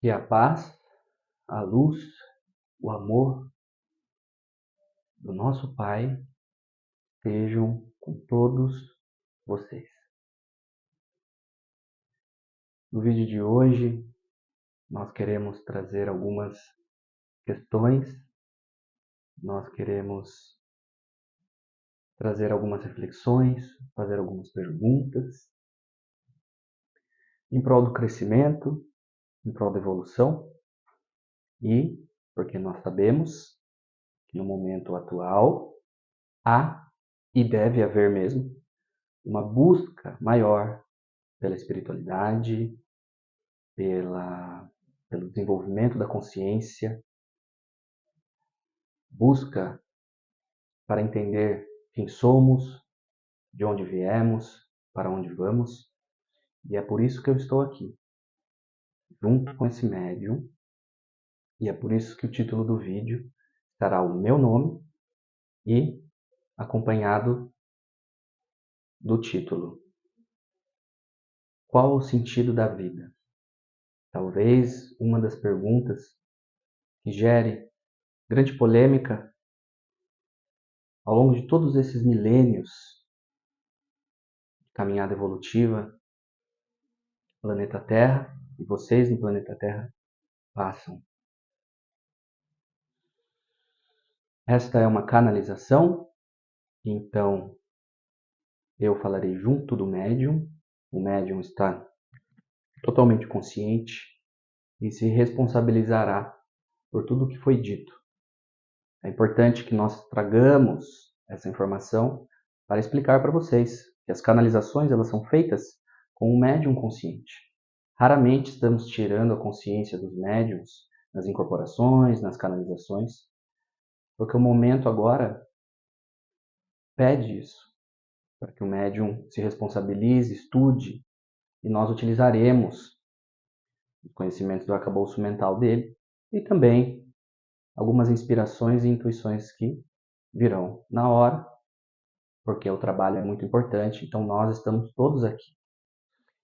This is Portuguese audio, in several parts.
Que a paz, a luz, o amor do nosso Pai estejam com todos vocês. No vídeo de hoje, nós queremos trazer algumas questões, nós queremos trazer algumas reflexões, fazer algumas perguntas em prol do crescimento, em prol da evolução e porque nós sabemos que no momento atual há e deve haver mesmo uma busca maior pela espiritualidade, pelo desenvolvimento da consciência, busca para entender quem somos, de onde viemos, para onde vamos. E é por isso que eu estou aqui, junto com esse médium, e é por isso que o título do vídeo estará o meu nome e acompanhado do título: Qual o sentido da vida? Talvez uma das perguntas que gere grande polêmica ao longo de todos esses milênios de caminhada evolutiva, planeta Terra, e vocês no planeta Terra passam. Esta é uma canalização, então eu falarei junto do médium. O médium está totalmente consciente e se responsabilizará por tudo o que foi dito. É importante que nós tragamos essa informação para explicar para vocês que as canalizações elas são feitas com o médium consciente. Raramente estamos tirando a consciência dos médiums nas incorporações, nas canalizações, porque o momento agora pede isso, para que o médium se responsabilize, estude, e nós utilizaremos os conhecimentos do arcabouço mental dele e também algumas inspirações e intuições que virão na hora, porque o trabalho é muito importante, então nós estamos todos aqui.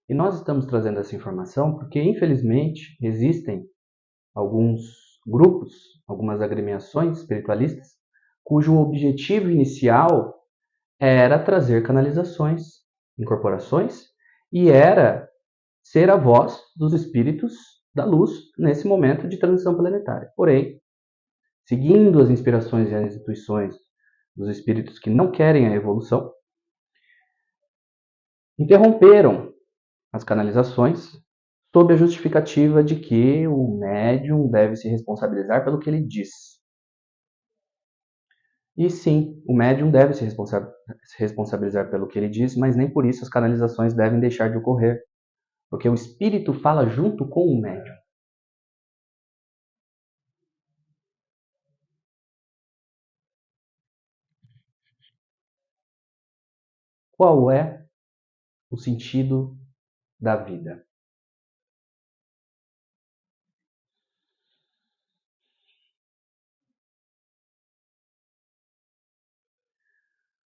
E nós estamos trazendo essa informação porque, infelizmente, existem alguns grupos, algumas agremiações espiritualistas, cujo objetivo inicial era trazer canalizações, incorporações, e era ser a voz dos espíritos da luz nesse momento de transição planetária. Porém, seguindo as inspirações e as intuições dos espíritos que não querem a evolução, interromperam as canalizações sob a justificativa de que o médium deve se responsabilizar pelo que ele diz. E sim, o médium deve se responsabilizar pelo que ele diz, mas nem por isso as canalizações devem deixar de ocorrer, porque o espírito fala junto com o médium. Qual é o sentido da vida?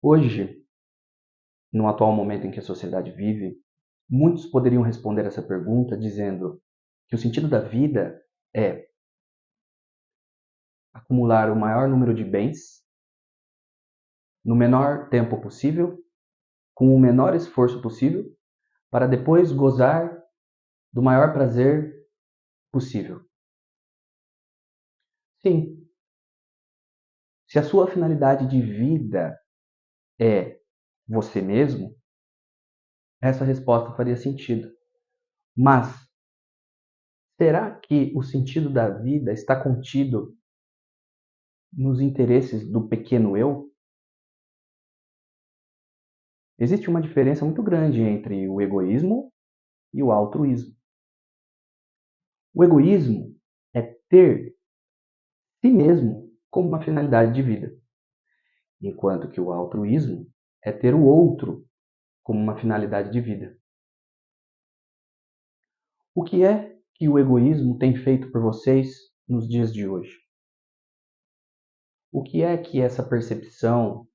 Hoje, no atual momento em que a sociedade vive, muitos poderiam responder essa pergunta dizendo que o sentido da vida é acumular o maior número de bens no menor tempo possível, com o menor esforço possível, para depois gozar do maior prazer possível. Sim, se a sua finalidade de vida é você mesmo, essa resposta faria sentido. Mas será que o sentido da vida está contido nos interesses do pequeno eu? Existe uma diferença muito grande entre o egoísmo e o altruísmo. O egoísmo é ter si mesmo como uma finalidade de vida, enquanto que o altruísmo é ter o outro como uma finalidade de vida. O que é que o egoísmo tem feito por vocês nos dias de hoje? O que é que essa percepção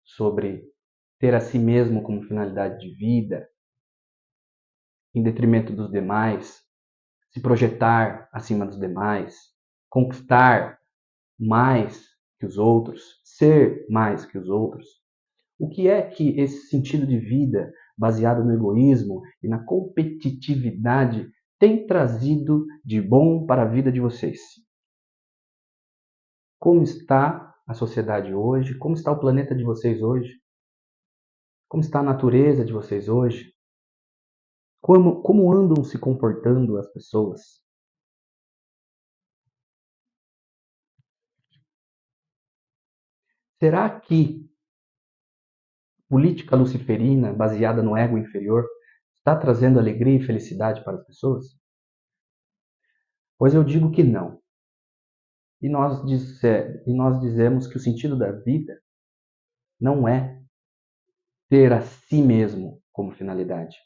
sobre ter a si mesmo como finalidade de vida, em detrimento dos demais, se projetar acima dos demais, conquistar mais que os outros, ser mais que os outros? O que é que esse sentido de vida baseado no egoísmo e na competitividade tem trazido de bom para a vida de vocês? Como está a sociedade hoje? Como está o planeta de vocês hoje? Como está a natureza de vocês hoje? Como andam se comportando as pessoas? Será que política luciferina, baseada no ego inferior, está trazendo alegria e felicidade para as pessoas? Pois eu digo que não. E nós dizemos que o sentido da vida não é ter a si mesmo como finalidade.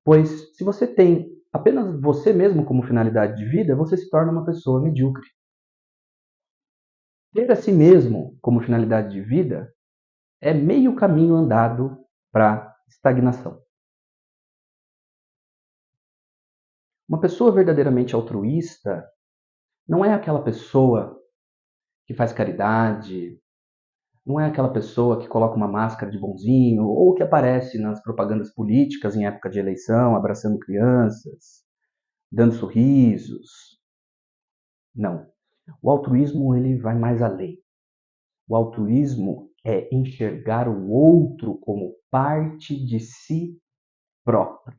Pois se você tem apenas você mesmo como finalidade de vida, você se torna uma pessoa medíocre. Ter a si mesmo como finalidade de vida é meio caminho andado para estagnação. Uma pessoa verdadeiramente altruísta não é aquela pessoa que faz caridade, não é aquela pessoa que coloca uma máscara de bonzinho ou que aparece nas propagandas políticas em época de eleição, abraçando crianças, dando sorrisos. Não. O altruísmo ele vai mais além. O altruísmo é enxergar o outro como parte de si próprio.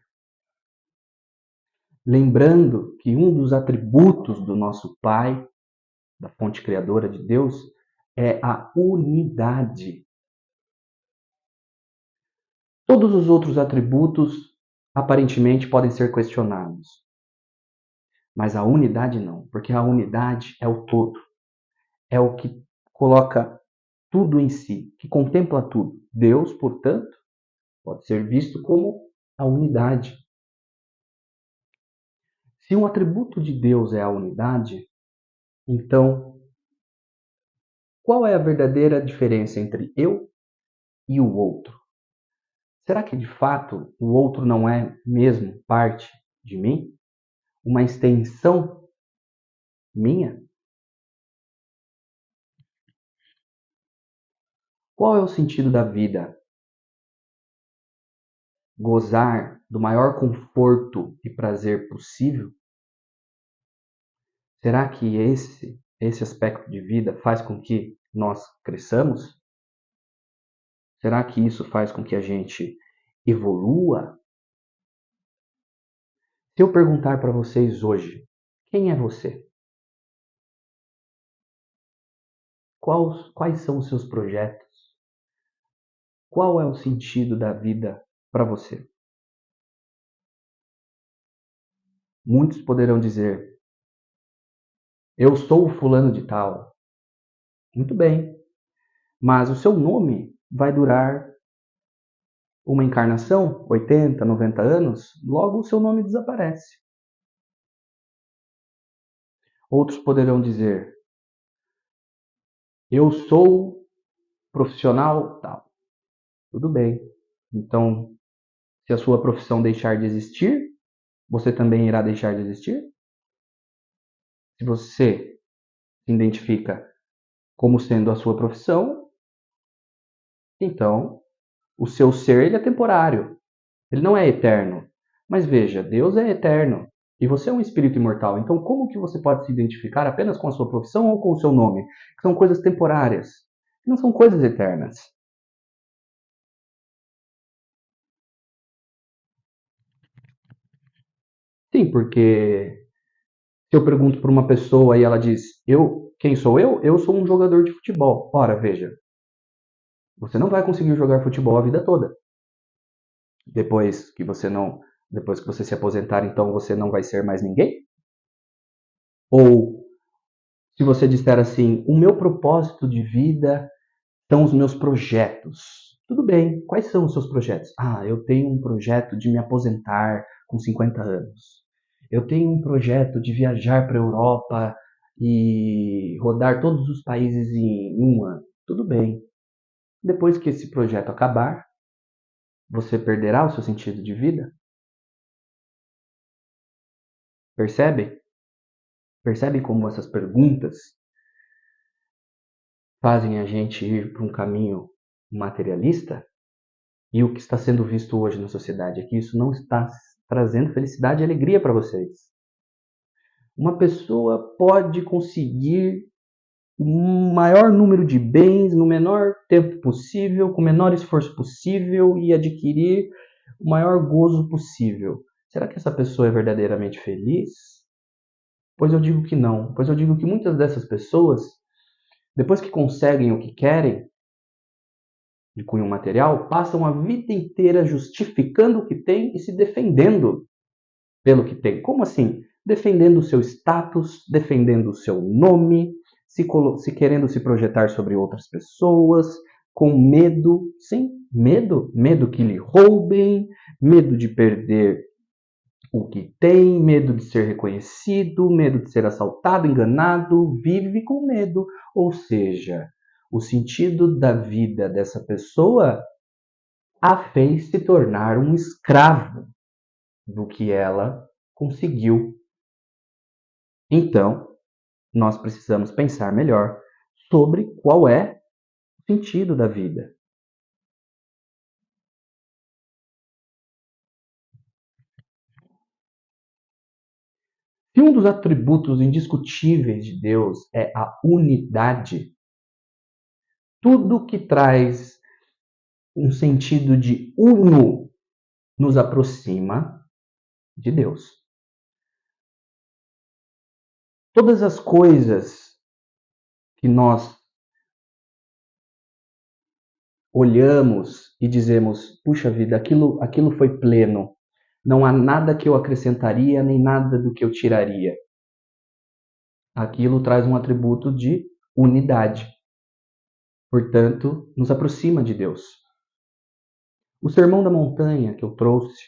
Lembrando que um dos atributos do nosso Pai, da fonte criadora de Deus, é a unidade. Todos os outros atributos aparentemente podem ser questionados, mas a unidade não, porque a unidade é o todo, é o que coloca tudo em si, que contempla tudo. Deus, portanto, pode ser visto como a unidade. Se um atributo de Deus é a unidade, então qual é a verdadeira diferença entre eu e o outro? Será que de fato o outro não é mesmo parte de mim? Uma extensão minha? Qual é o sentido da vida? Gozar do maior conforto e prazer possível? Será que esse aspecto de vida faz com que nós cresçamos? Será que isso faz com que a gente evolua? Se eu perguntar para vocês hoje, quem é você? Quais são os seus projetos? Qual é o sentido da vida para você? Muitos poderão dizer: eu sou o fulano de tal. Muito bem, mas o seu nome vai durar uma encarnação, 80, 90 anos, logo o seu nome desaparece. Outros poderão dizer: eu sou profissional tal. Tudo bem. Então, se a sua profissão deixar de existir, você também irá deixar de existir? Se você se identifica como sendo a sua profissão, então o seu ser ele é temporário. Ele não é eterno. Mas veja, Deus é eterno. E você é um espírito imortal. Então, como que você pode se identificar apenas com a sua profissão ou com o seu nome? Que são coisas temporárias. Não são coisas eternas. Sim, porque se eu pergunto para uma pessoa e ela diz, quem sou eu? Eu sou um jogador de futebol. Ora, veja, você não vai conseguir jogar futebol a vida toda. Depois que você não, depois que você se aposentar, então você não vai ser mais ninguém? Ou se você disser assim, o meu propósito de vida são os meus projetos. Tudo bem, quais são os seus projetos? Ah, eu tenho um projeto de me aposentar com 50 anos. Eu tenho um projeto de viajar para a Europa e rodar todos os países em um ano. Tudo bem. Depois que esse projeto acabar, você perderá o seu sentido de vida? Percebe? Percebe como essas perguntas fazem a gente ir para um caminho materialista? E o que está sendo visto hoje na sociedade é que isso não está trazendo felicidade e alegria para vocês. Uma pessoa pode conseguir o maior número de bens no menor tempo possível, com o menor esforço possível e adquirir o maior gozo possível. Será que essa pessoa é verdadeiramente feliz? Pois eu digo que não. Pois eu digo que muitas dessas pessoas, depois que conseguem o que querem, de cunho material, passam a vida inteira justificando o que têm e se defendendo pelo que tem. Como assim? Defendendo o seu status, defendendo o seu nome, se querendo se projetar sobre outras pessoas, com medo, sim, medo que lhe roubem, medo de perder o que tem, medo de ser reconhecido, medo de ser assaltado, enganado, vive com medo. Ou seja, o sentido da vida dessa pessoa a fez se tornar um escravo do que ela conseguiu. Então, nós precisamos pensar melhor sobre qual é o sentido da vida. Se um dos atributos indiscutíveis de Deus é a unidade, tudo que traz um sentido de uno nos aproxima de Deus. Todas as coisas que nós olhamos e dizemos, puxa vida, aquilo foi pleno, não há nada que eu acrescentaria, nem nada do que eu tiraria. Aquilo traz um atributo de unidade. Portanto, nos aproxima de Deus. O Sermão da Montanha que eu trouxe,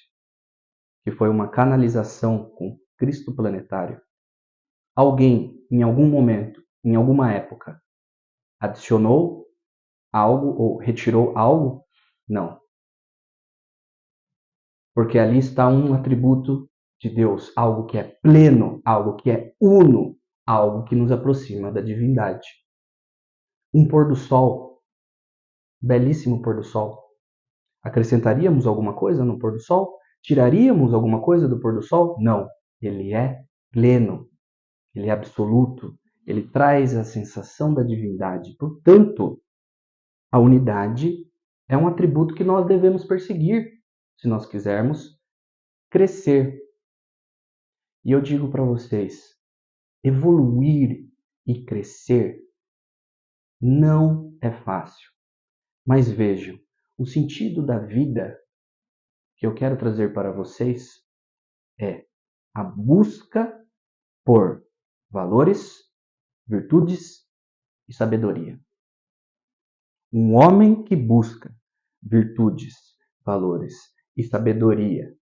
que foi uma canalização com Cristo planetário, alguém, em algum momento, em alguma época, adicionou algo ou retirou algo? Não. Porque ali está um atributo de Deus, algo que é pleno, algo que é uno, algo que nos aproxima da divindade. Um pôr do sol, belíssimo pôr do sol. Acrescentaríamos alguma coisa no pôr do sol? Tiraríamos alguma coisa do pôr do sol? Não. Ele é pleno, ele é absoluto, ele traz a sensação da divindade. Portanto, a unidade é um atributo que nós devemos perseguir se nós quisermos crescer. E eu digo para vocês, evoluir e crescer não é fácil. Mas vejam, o sentido da vida que eu quero trazer para vocês é a busca por valores, virtudes e sabedoria. Um homem que busca virtudes, valores e sabedoria,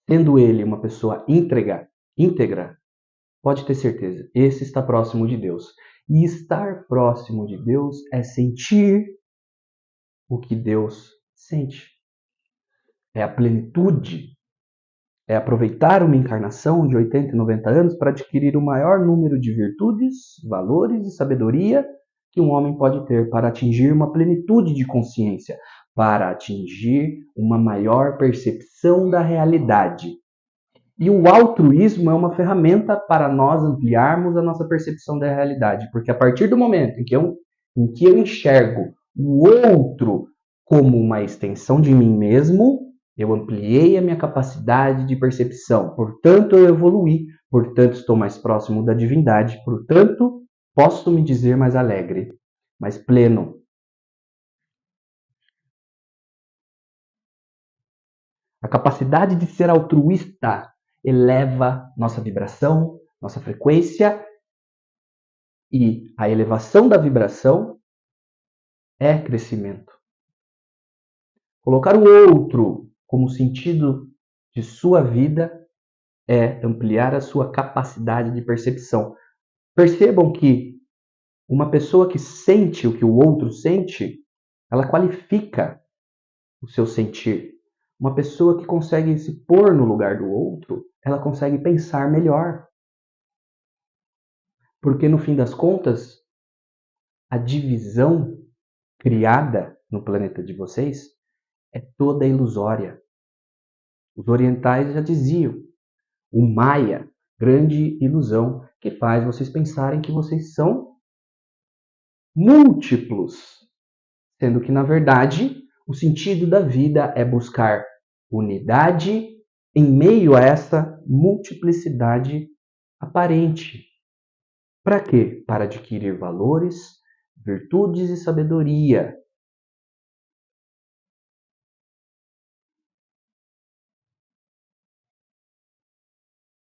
sendo ele uma pessoa íntegra, pode ter certeza, esse está próximo de Deus. E estar próximo de Deus é sentir o que Deus sente. É a plenitude. É aproveitar uma encarnação de 80 e 90 anos para adquirir o maior número de virtudes, valores e sabedoria que um homem pode ter para atingir uma plenitude de consciência, para atingir uma maior percepção da realidade. E o altruísmo é uma ferramenta para nós ampliarmos a nossa percepção da realidade, porque a partir do momento em que eu enxergo o outro como uma extensão de mim mesmo, eu ampliei a minha capacidade de percepção. Portanto, eu evoluí. Portanto, estou mais próximo da divindade. Portanto, posso me dizer mais alegre, mais pleno. A capacidade de ser altruísta eleva nossa vibração, nossa frequência, e a elevação da vibração é crescimento. Colocar o outro como sentido de sua vida é ampliar a sua capacidade de percepção. Percebam que uma pessoa que sente o que o outro sente, ela qualifica o seu sentir. Uma pessoa que consegue se pôr no lugar do outro, ela consegue pensar melhor. Porque no fim das contas, a divisão criada no planeta de vocês é toda ilusória. Os orientais já diziam, o Maya, grande ilusão, que faz vocês pensarem que vocês são múltiplos, sendo que, na verdade, o sentido da vida é buscar unidade em meio a essa multiplicidade aparente. Para quê? Para adquirir valores, virtudes e sabedoria.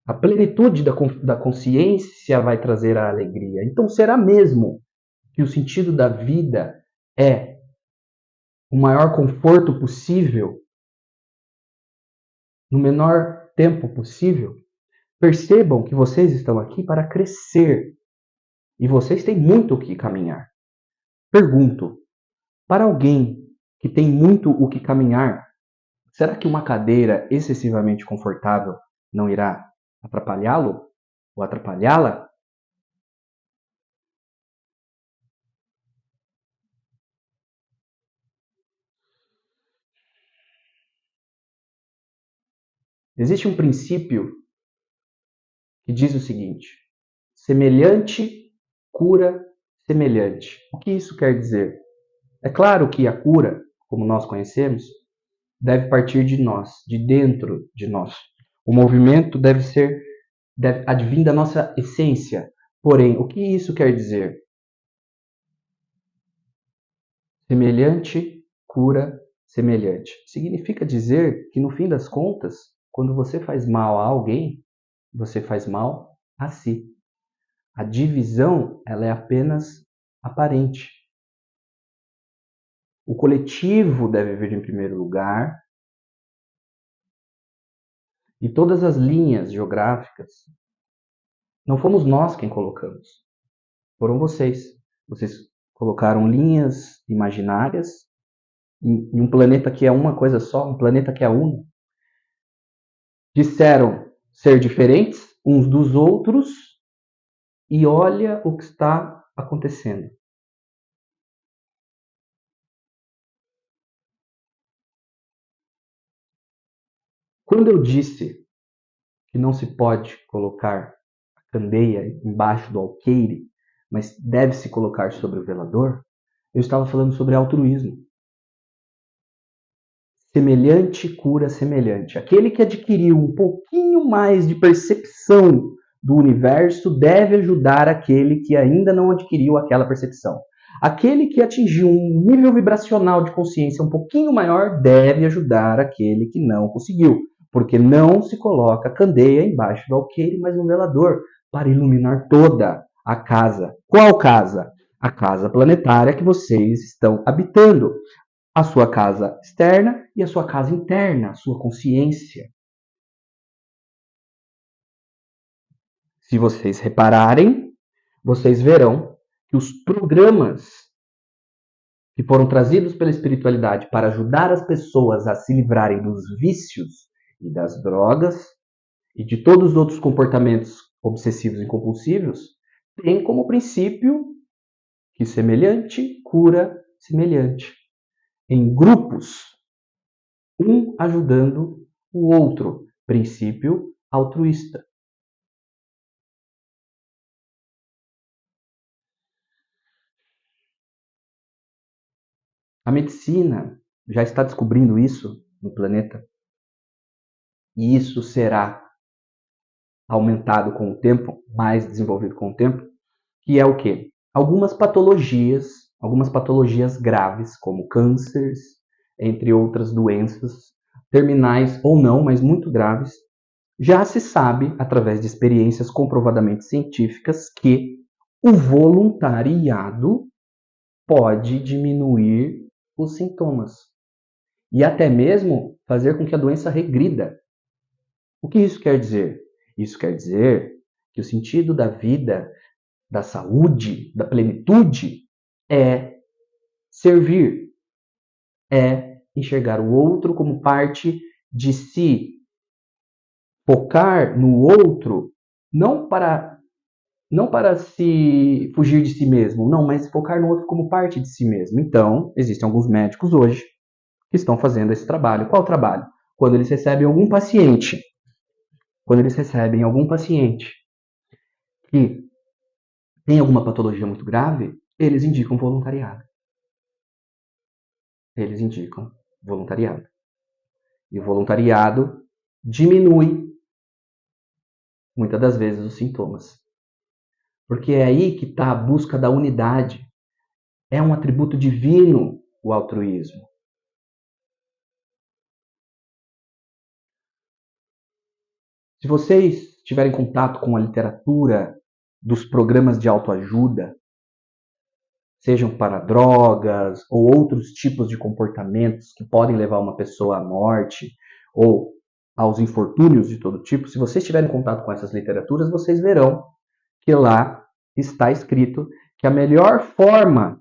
A plenitude da consciência vai trazer a alegria. Então, será mesmo que o sentido da vida é o maior conforto possível, no menor tempo possível? Percebam que vocês estão aqui para crescer e vocês têm muito o que caminhar. Pergunto, para alguém que tem muito o que caminhar, será que uma cadeira excessivamente confortável não irá atrapalhá-lo ou atrapalhá-la? Existe um princípio que diz o seguinte: semelhante cura semelhante. O que isso quer dizer? É claro que a cura, como nós conhecemos, deve partir de nós, de dentro de nós. O movimento deve advir da nossa essência. Porém, o que isso quer dizer? Semelhante cura semelhante. Significa dizer que, no fim das contas, quando você faz mal a alguém, você faz mal a si. A divisão, ela é apenas aparente. O coletivo deve vir em primeiro lugar e todas as linhas geográficas não fomos nós quem colocamos, foram vocês. Vocês colocaram linhas imaginárias em um planeta que é uma coisa só, um planeta que é uno. Disseram ser diferentes uns dos outros e olha o que está acontecendo. Quando eu disse que não se pode colocar a candeia embaixo do alqueire, mas deve-se colocar sobre o velador, eu estava falando sobre altruísmo. Semelhante cura semelhante. Aquele que adquiriu um pouquinho mais de percepção do universo deve ajudar aquele que ainda não adquiriu aquela percepção. Aquele que atingiu um nível vibracional de consciência um pouquinho maior deve ajudar aquele que não conseguiu, porque não se coloca candeia embaixo do alqueire, mas no velador, para iluminar toda a casa. Qual casa? A casa planetária que vocês estão habitando. A sua casa externa e a sua casa interna, a sua consciência. Se vocês repararem, vocês verão que os programas que foram trazidos pela espiritualidade para ajudar as pessoas a se livrarem dos vícios e das drogas e de todos os outros comportamentos obsessivos e compulsivos, têm como princípio que semelhante cura semelhante. Em grupos, um ajudando o outro. Princípio altruísta. A medicina já está descobrindo isso no planeta e isso será aumentado com o tempo, mais desenvolvido com o tempo, que é o quê? Algumas patologias graves, como cânceres, entre outras doenças, terminais ou não, mas muito graves, já se sabe, através de experiências comprovadamente científicas, que o voluntariado pode diminuir os sintomas e até mesmo fazer com que a doença regrida. O que isso quer dizer? Isso quer dizer que o sentido da vida, da saúde, da plenitude é servir, é enxergar o outro como parte de si, focar no outro não para se fugir de si mesmo, não, mas focar no outro como parte de si mesmo. Então, existem alguns médicos hoje que estão fazendo esse trabalho. Qual trabalho? Quando eles recebem algum paciente, que tem alguma patologia muito grave, eles indicam voluntariado. E o voluntariado diminui, muitas das vezes, os sintomas. Porque é aí que está a busca da unidade. É um atributo divino o altruísmo. Se vocês tiverem contato com a literatura dos programas de autoajuda, sejam para drogas ou outros tipos de comportamentos que podem levar uma pessoa à morte ou aos infortúnios de todo tipo, se vocês tiverem contato com essas literaturas, vocês verão que lá está escrito que a melhor forma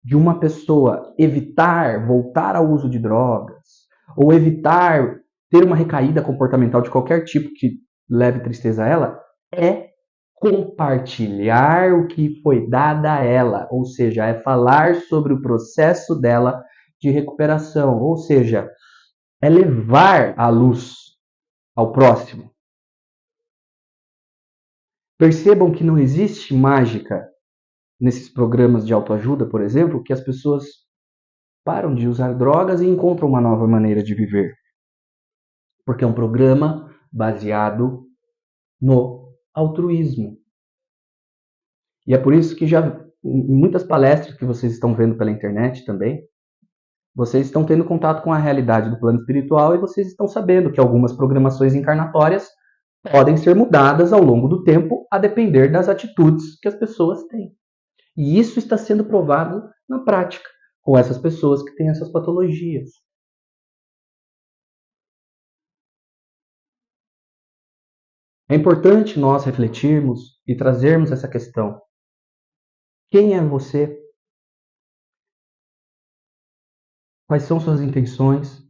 de uma pessoa evitar voltar ao uso de drogas ou evitar ter uma recaída comportamental de qualquer tipo que leve tristeza a ela é compartilhar o que foi dado a ela, ou seja, é falar sobre o processo dela de recuperação, ou seja, é levar a luz ao próximo. Percebam que não existe mágica nesses programas de autoajuda, por exemplo, que as pessoas param de usar drogas e encontram uma nova maneira de viver. Porque é um programa baseado no altruísmo. E é por isso que já em muitas palestras que vocês estão vendo pela internet também, vocês estão tendo contato com a realidade do plano espiritual e vocês estão sabendo que algumas programações encarnatórias podem ser mudadas ao longo do tempo, a depender das atitudes que as pessoas têm. E isso está sendo provado na prática, com essas pessoas que têm essas patologias. É importante nós refletirmos e trazermos essa questão. Quem é você? Quais são suas intenções?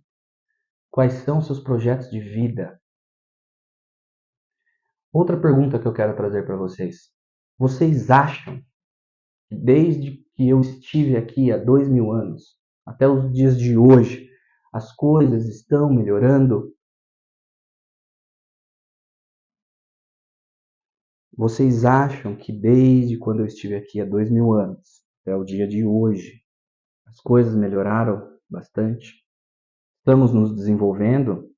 Quais são seus projetos de vida? Outra pergunta que eu quero trazer para vocês. Vocês acham que desde que eu estive aqui há 2000 anos, até os dias de hoje, as coisas estão melhorando? Vocês acham que desde quando eu estive aqui há 2000 anos, até o dia de hoje, as coisas melhoraram bastante? Estamos nos desenvolvendo?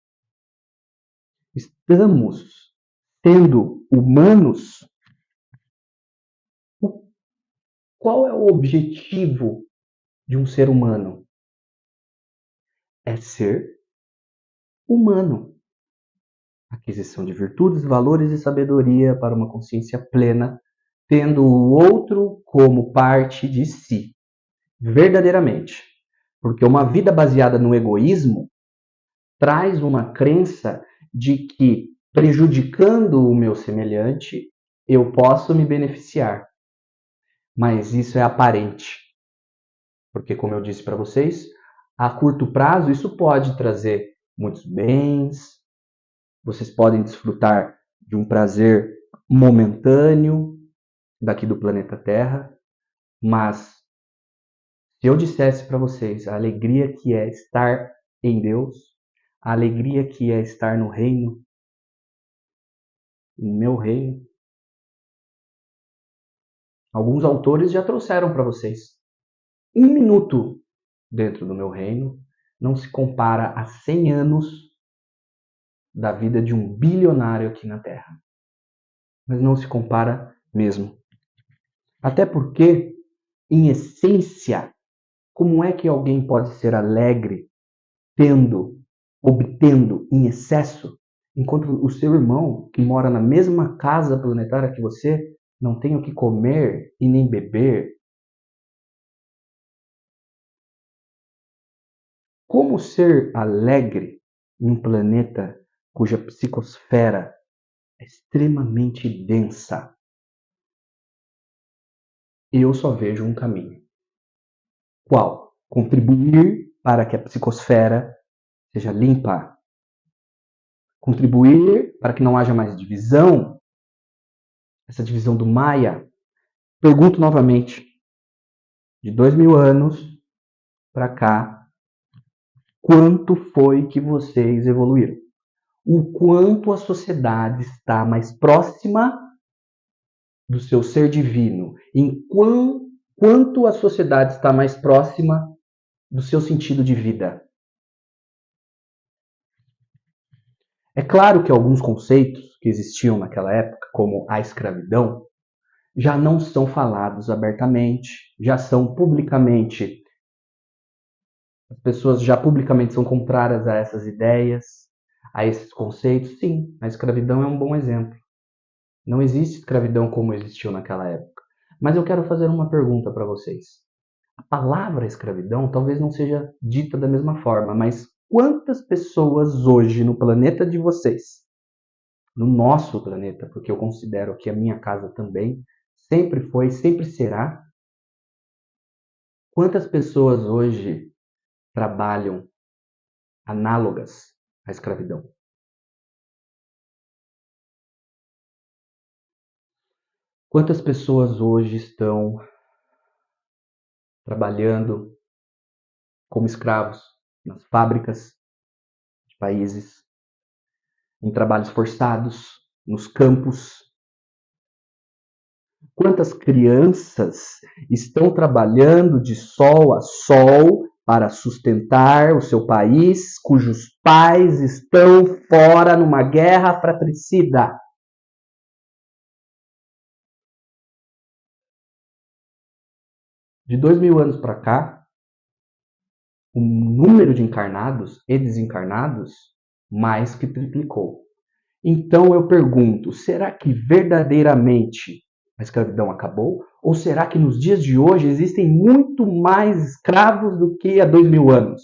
Estamos sendo humanos? Qual é o objetivo de um ser humano? É ser humano. Aquisição de virtudes, valores e sabedoria para uma consciência plena, tendo o outro como parte de si, verdadeiramente. Porque uma vida baseada no egoísmo traz uma crença de que, prejudicando o meu semelhante, eu posso me beneficiar. Mas isso é aparente. Porque, como eu disse para vocês, a curto prazo isso pode trazer muitos bens, vocês podem desfrutar de um prazer momentâneo daqui do planeta Terra, mas se eu dissesse para vocês a alegria que é estar em Deus, a alegria que é estar no reino, no meu reino, alguns autores já trouxeram para vocês. 1 minuto dentro do meu reino não se compara a 100 anos da vida de um bilionário aqui na Terra. Mas não se compara mesmo. Até porque, em essência, como é que alguém pode ser alegre obtendo em excesso, enquanto o seu irmão, que mora na mesma casa planetária que você, não tem o que comer e nem beber? Como ser alegre em um planeta cuja psicosfera é extremamente densa? Eu só vejo um caminho. Qual? Contribuir para que a psicosfera seja limpa. contribuir para que não haja mais divisão, essa divisão do Maia. Pergunto novamente, de 2000 anos para cá, quanto foi que vocês evoluíram? O quanto a sociedade está mais próxima do seu ser divino? Quanto a sociedade está mais próxima do seu sentido de vida? É claro que alguns conceitos que existiam naquela época, como a escravidão, já não são falados abertamente, já são publicamente, as pessoas já publicamente são contrárias a essas ideias, a esses conceitos. Sim, a escravidão é um bom exemplo. Não existe escravidão como existiu naquela época. Mas eu quero fazer uma pergunta para vocês. A palavra escravidão talvez não seja dita da mesma forma, mas quantas pessoas hoje no planeta de vocês, no nosso planeta, porque eu considero que a minha casa também, sempre foi, sempre será, quantas pessoas hoje trabalham análogas à escravidão? Quantas pessoas hoje estão trabalhando como escravos nas fábricas de países, em trabalhos forçados, nos campos? Quantas crianças estão trabalhando de sol a sol para sustentar o seu país, cujos pais estão fora numa guerra fratricida? De 2000 anos para cá, o número de encarnados e desencarnados mais que triplicou. Então eu pergunto, será que verdadeiramente a escravidão acabou? Ou será que nos dias de hoje existem muito mais escravos do que há 2000 anos?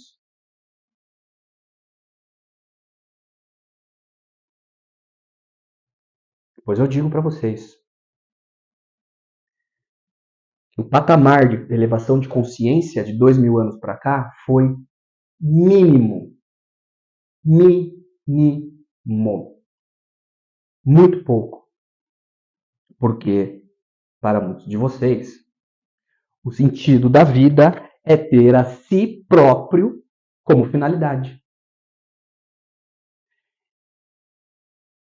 Pois eu digo para vocês, o patamar de elevação de consciência de 2000 anos para cá foi mínimo. Mínimo. Muito pouco. Porque, para muitos de vocês, o sentido da vida é ter a si próprio como finalidade.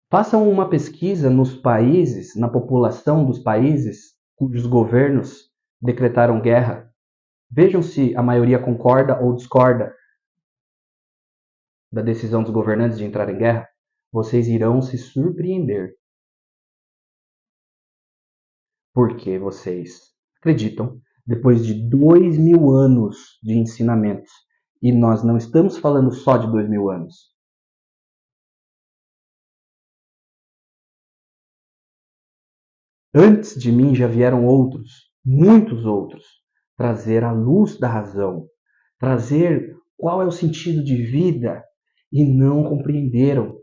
Façam uma pesquisa nos países, na população dos países cujos governos decretaram guerra. Vejam se a maioria concorda ou discorda da decisão dos governantes de entrar em guerra. Vocês irão se surpreender. Porque vocês acreditam, depois de 2000 anos de ensinamentos, e nós não estamos falando só de 2000 anos, antes de mim já vieram outros, muitos outros, trazer a luz da razão, trazer qual é o sentido de vida e não compreenderam.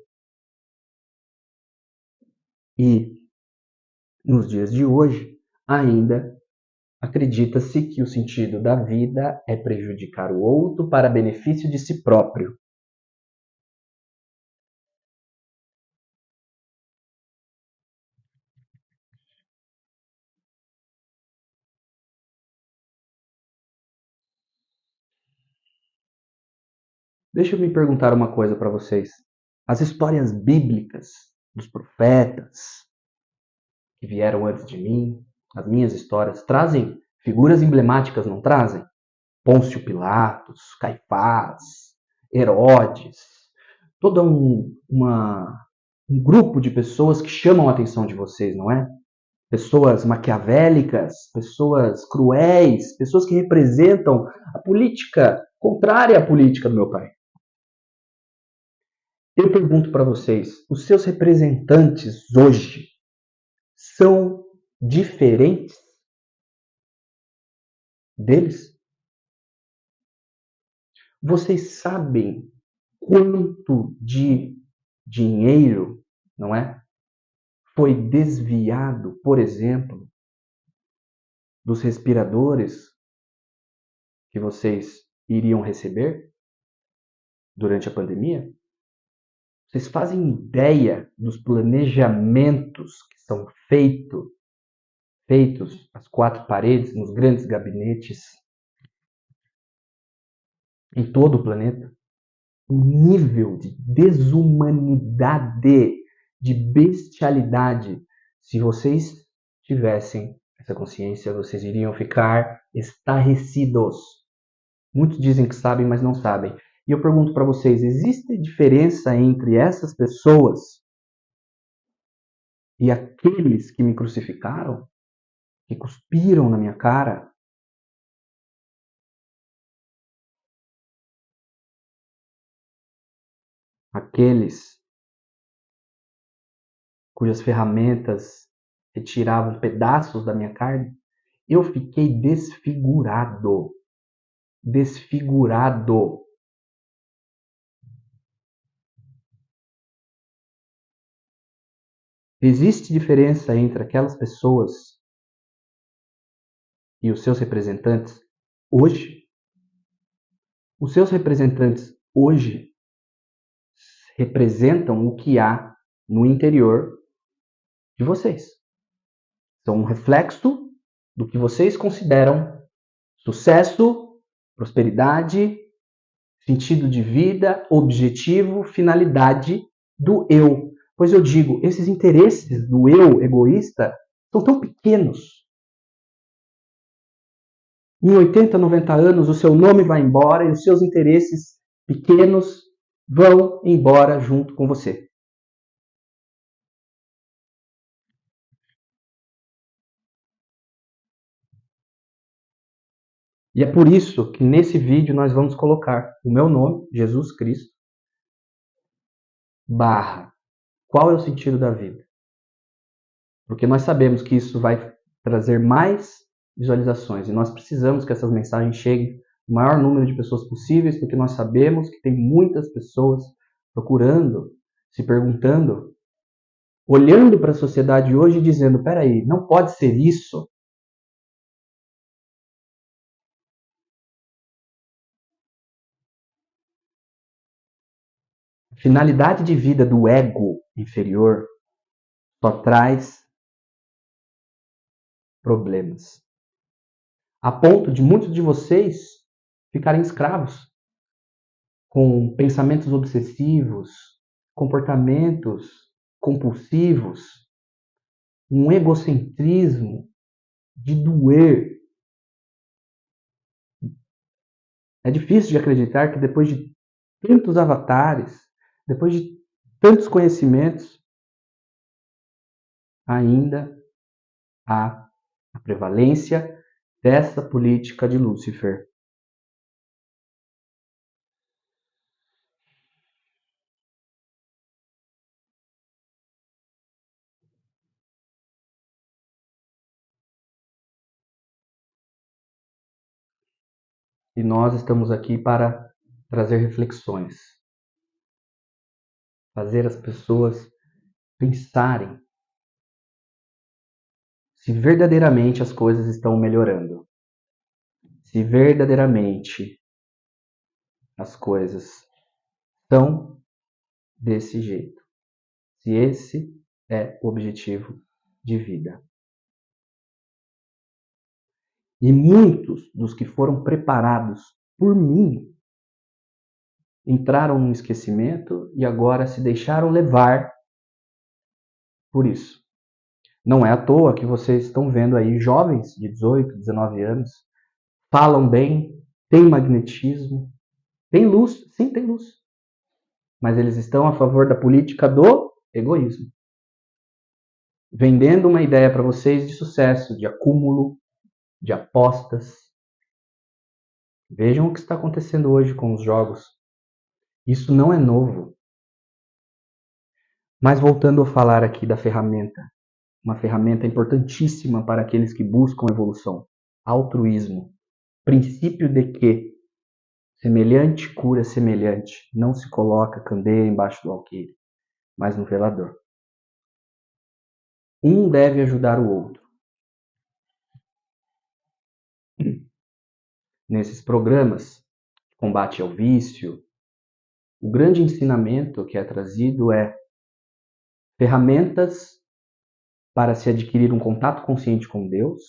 E nos dias de hoje, ainda acredita-se que o sentido da vida é prejudicar o outro para benefício de si próprio. Deixa eu me perguntar uma coisa para vocês. As histórias bíblicas dos profetas que vieram antes de mim, as minhas histórias, trazem figuras emblemáticas, não trazem? Pôncio Pilatos, Caifás, Herodes, todo um grupo de pessoas que chamam a atenção de vocês, não é? Pessoas maquiavélicas, pessoas cruéis, pessoas que representam a política contrária à política do meu pai. Eu pergunto para vocês, os seus representantes hoje são diferentes deles? Vocês sabem quanto de dinheiro, não é? Foi desviado, por exemplo, dos respiradores que vocês iriam receber durante a pandemia? Vocês fazem ideia dos planejamentos que são feitos às quatro paredes, nos grandes gabinetes, em todo o planeta? O nível de desumanidade, de bestialidade. Se vocês tivessem essa consciência, vocês iriam ficar estarrecidos. Muitos dizem que sabem, mas não sabem. E eu pergunto para vocês, existe diferença entre essas pessoas e aqueles que me crucificaram? Que cuspiram na minha cara? Aqueles cujas ferramentas retiravam pedaços da minha carne? Eu fiquei desfigurado. Desfigurado. Existe diferença entre aquelas pessoas e os seus representantes hoje? Os seus representantes hoje representam o que há no interior de vocês. São um reflexo do que vocês consideram sucesso, prosperidade, sentido de vida, objetivo, finalidade do eu. Pois eu digo, esses interesses do eu egoísta são tão pequenos. Em 80, 90 anos, o seu nome vai embora e os seus interesses pequenos vão embora junto com você. E é por isso que nesse vídeo nós vamos colocar o meu nome, Jesus Cristo, barra. Qual é o sentido da vida? Porque nós sabemos que isso vai trazer mais visualizações e nós precisamos que essas mensagens cheguem ao maior número de pessoas possíveis, porque nós sabemos que tem muitas pessoas procurando, se perguntando, olhando para a sociedade hoje e dizendo, peraí, não pode ser isso. A finalidade de vida do ego inferior só traz problemas. A ponto de muitos de vocês ficarem escravos, com pensamentos obsessivos, comportamentos compulsivos, um egocentrismo de doer. É difícil de acreditar que depois de tantos avatares, depois de tantos conhecimentos, ainda há a prevalência dessa política de Lúcifer. E nós estamos aqui para trazer reflexões, fazer as pessoas pensarem se verdadeiramente as coisas estão melhorando, se verdadeiramente as coisas estão desse jeito, se esse é o objetivo de vida. E muitos dos que foram preparados por mim entraram no esquecimento e agora se deixaram levar por isso. Não é à toa que vocês estão vendo aí jovens de 18, 19 anos, falam bem, têm magnetismo, tem luz, sim, tem luz. Mas eles estão a favor da política do egoísmo. Vendendo uma ideia para vocês de sucesso, de acúmulo, de apostas. Vejam o que está acontecendo hoje com os jogos. Isso não é novo. Mas voltando a falar aqui da ferramenta, uma ferramenta importantíssima para aqueles que buscam evolução, altruísmo. Princípio de que semelhante cura semelhante, não se coloca candeia embaixo do alqueire, mas no velador. Um deve ajudar o outro. Nesses programas, combate ao vício, o grande ensinamento que é trazido é ferramentas para se adquirir um contato consciente com Deus,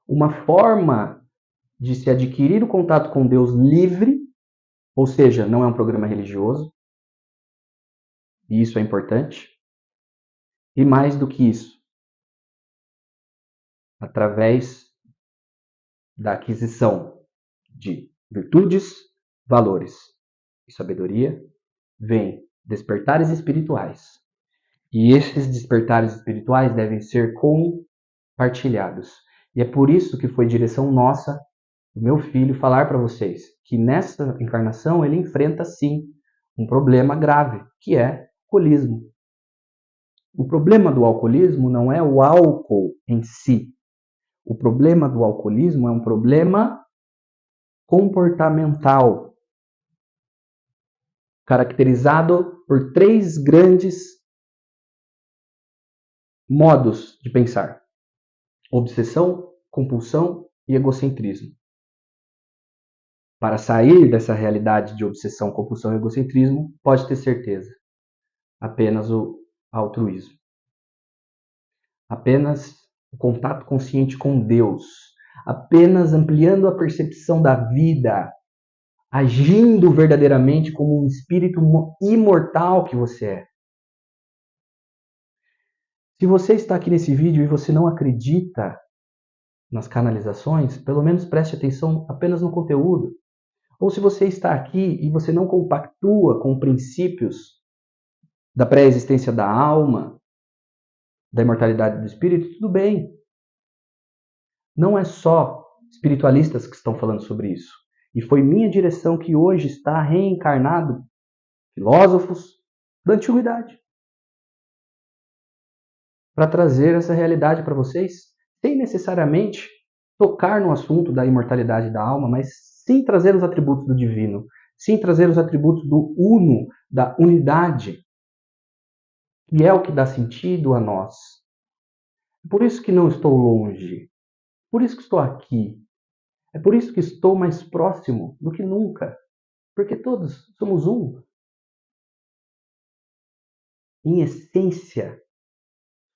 uma forma de se adquirir o contato com Deus livre, ou seja, não é um programa religioso, e isso é importante, e mais do que isso, através da aquisição de virtudes, valores e sabedoria, vem despertares espirituais. E esses despertares espirituais devem ser compartilhados. E é por isso que foi direção nossa, do meu filho, falar para vocês que nessa encarnação ele enfrenta sim um problema grave, que é o alcoolismo. O problema do alcoolismo não é o álcool em si. O problema do alcoolismo é um problema comportamental, caracterizado por 3 grandes modos de pensar: obsessão, compulsão e egocentrismo. Para sair dessa realidade de obsessão, compulsão e egocentrismo, pode ter certeza, apenas o altruísmo. Apenas o contato consciente com Deus, apenas ampliando a percepção da vida, agindo verdadeiramente como um espírito imortal que você é. Se você está aqui nesse vídeo e você não acredita nas canalizações, pelo menos preste atenção apenas no conteúdo. Ou se você está aqui e você não compactua com princípios da pré-existência da alma, da imortalidade do espírito, tudo bem. Não é só espiritualistas que estão falando sobre isso. E foi minha direção que hoje está reencarnado filósofos da antiguidade para trazer essa realidade para vocês, sem necessariamente tocar no assunto da imortalidade da alma, mas sim trazer os atributos do divino, sim trazer os atributos do uno, da unidade, que é o que dá sentido a nós. Por isso que não estou longe, por isso que estou aqui, é por isso que estou mais próximo do que nunca, porque todos somos um. Em essência,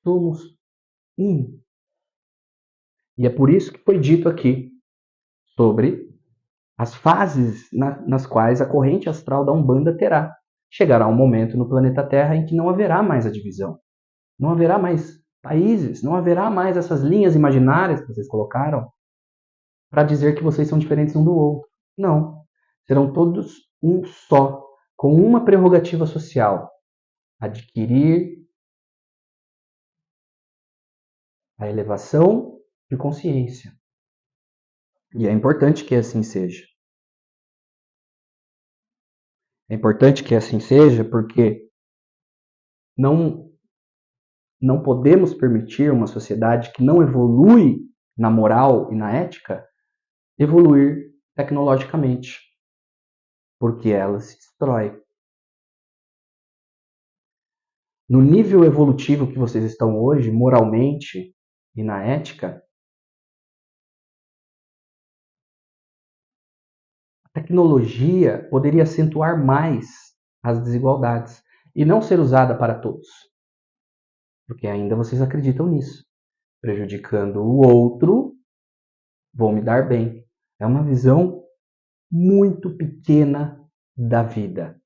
somos um. E é por isso que foi dito aqui sobre as fases nas quais a corrente astral da Umbanda terá. Chegará um momento no planeta Terra em que não haverá mais a divisão. Não haverá mais países, não haverá mais essas linhas imaginárias que vocês colocaram para dizer que vocês são diferentes um do outro. Não. Serão todos um só, com uma prerrogativa social: adquirir a elevação de consciência. E é importante que assim seja. É importante que assim seja porque não podemos permitir uma sociedade que não evolui na moral e na ética evoluir tecnologicamente, porque ela se destrói. No nível evolutivo que vocês estão hoje, moralmente e na ética, a tecnologia poderia acentuar mais as desigualdades e não ser usada para todos, porque ainda vocês acreditam nisso. Prejudicando o outro, vou me dar bem. É uma visão muito pequena da vida.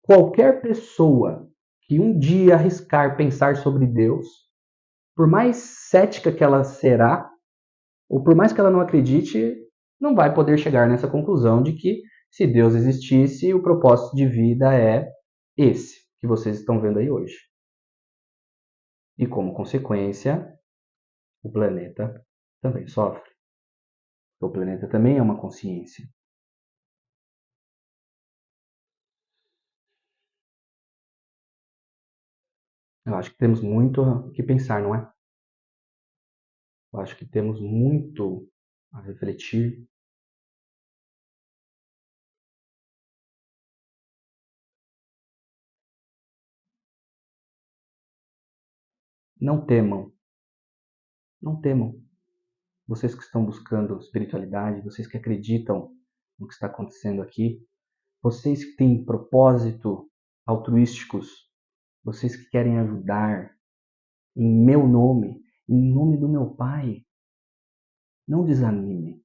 Qualquer pessoa que um dia arriscar pensar sobre Deus, por mais cética que ela será, ou por mais que ela não acredite, não vai poder chegar nessa conclusão de que se Deus existisse, o propósito de vida é esse que vocês estão vendo aí hoje. E como consequência, o planeta também sofre. O planeta também é uma consciência. Eu acho que temos muito o que pensar, não é? Eu acho que temos muito a refletir. Não temam, não temam. Vocês que estão buscando espiritualidade, vocês que acreditam no que está acontecendo aqui. Vocês que têm propósito altruísticos, vocês que querem ajudar em meu nome, em nome do meu Pai, não desanimem,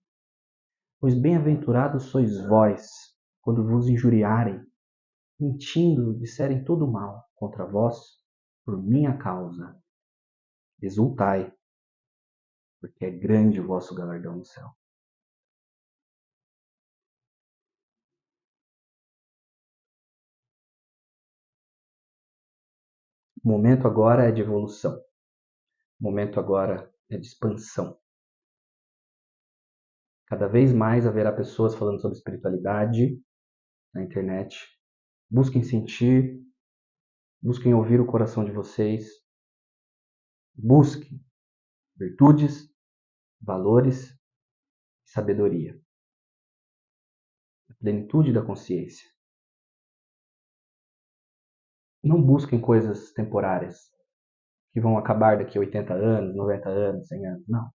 pois bem-aventurados sois vós, quando vos injuriarem, mentindo, disserem todo mal contra vós, por minha causa. Exultai, porque é grande o vosso galardão no céu. O momento agora é de evolução. O momento agora é de expansão. Cada vez mais haverá pessoas falando sobre espiritualidade na internet. Busquem sentir, busquem ouvir o coração de vocês. Busquem virtudes, valores e sabedoria. A plenitude da consciência. Não busquem coisas temporárias que vão acabar daqui a 80 anos, 90 anos, 100 anos. Não.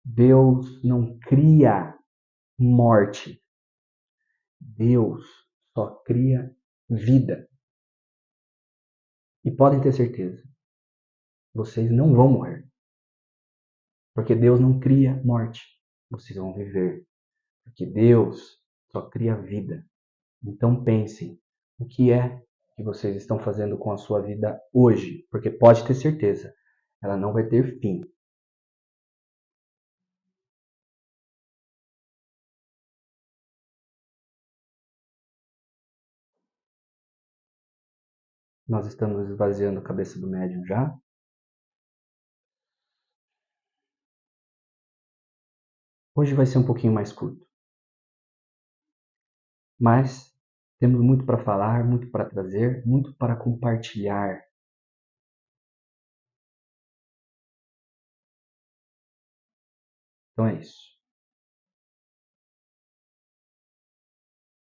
Deus não cria morte. Deus só cria vida. E podem ter certeza, vocês não vão morrer. Porque Deus não cria morte. Vocês vão viver. Porque Deus só cria vida. Então pensem, o que é que vocês estão fazendo com a sua vida hoje? Porque pode ter certeza, ela não vai ter fim. Nós estamos esvaziando a cabeça do médium já. Hoje vai ser um pouquinho mais curto. Mas temos muito para falar, muito para trazer, muito para compartilhar. Então é isso.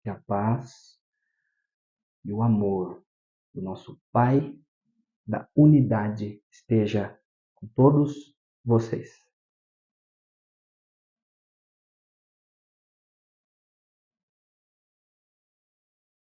Que a paz e o amor do nosso Pai da unidade esteja com todos vocês.